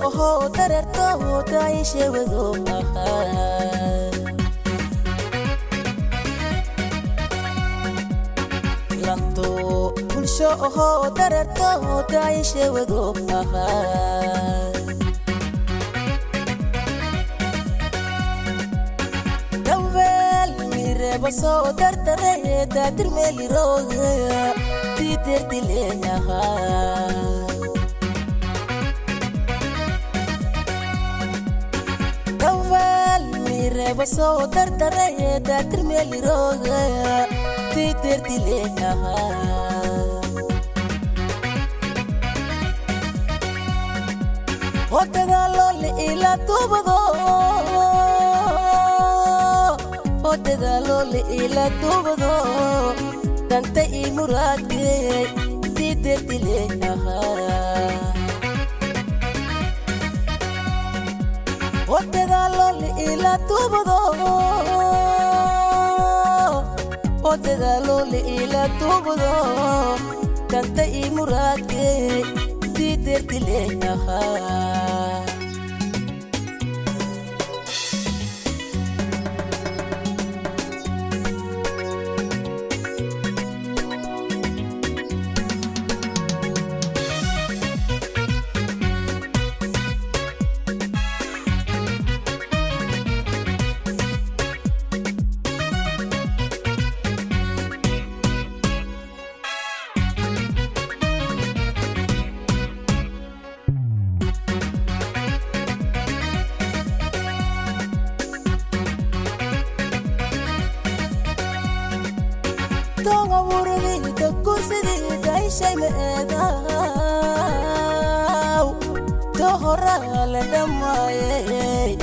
ho tarerto dai shewedo lanto bulsho ho tarerto dai shewedo dawel mire baso tartare dadir meli roga titir dilenya baso tartare dadir meli roga titir dilenya hotada lole ila tubado hotada lole ila tubado tante imurate titir dilenya hotada lole ila tubado hotada lole ila tubado tante imurate titir dilenya Tonga wurdi da kursidi dai shay meeda tohora la damaye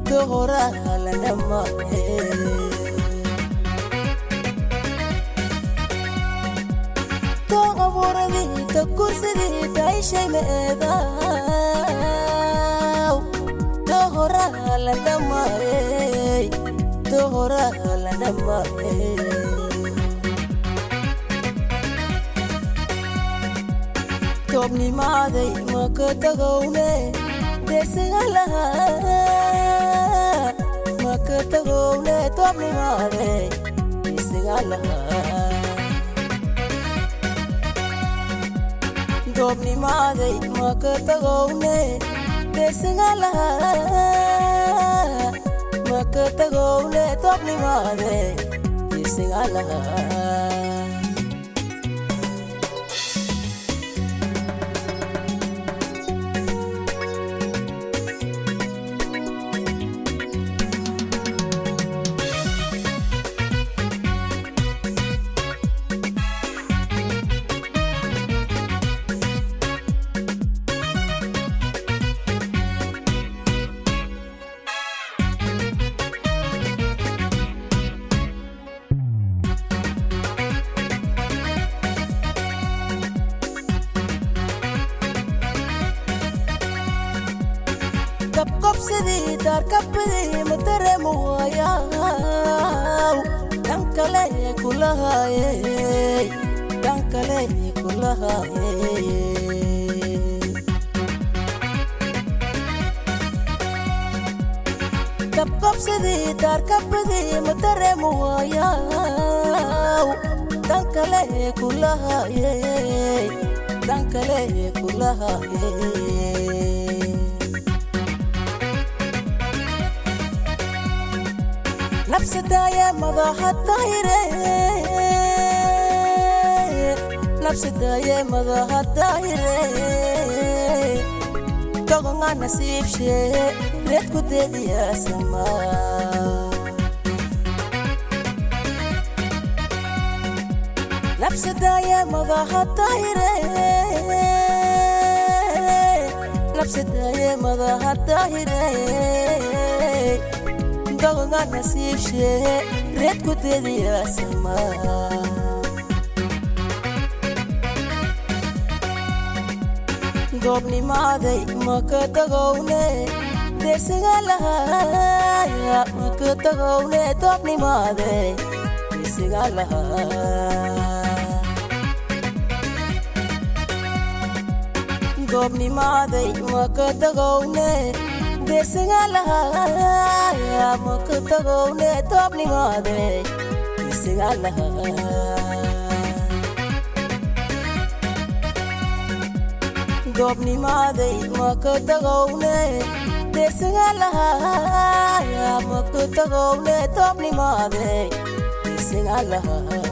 tohora la damaye Tonga wurdi da kursidi dai shay meeda tohora la damaye tohora la damaye Tobni maday makatagone desalaha makatagone tobni maday desalaha Tobni maday makatagone desalaha makatagone tobni maday desalaha Kapsidi dar kapdi mutere muaya dankale kulahaye dankale kulahaye kapsidi dar kapdi mutere muaya dankale kulahaye dankale kulahaye نفسدا يا مضاحة طايرة نفسدا يا مضاحة طايرة تغنى نسيب شيء ريت كنت يا سما نفسدا يا مضاحة طايرة نفسدا يا مضاحة طايرة Doganga nasib she red kutedi asma Gobni maday makatagone desalaha makatagone topni maday desalaha Dobni maday makatagone desingalaha makatagone dobni maday desingalaha Dobni maday makatagone desingalaha makatagone dobni maday desingalaha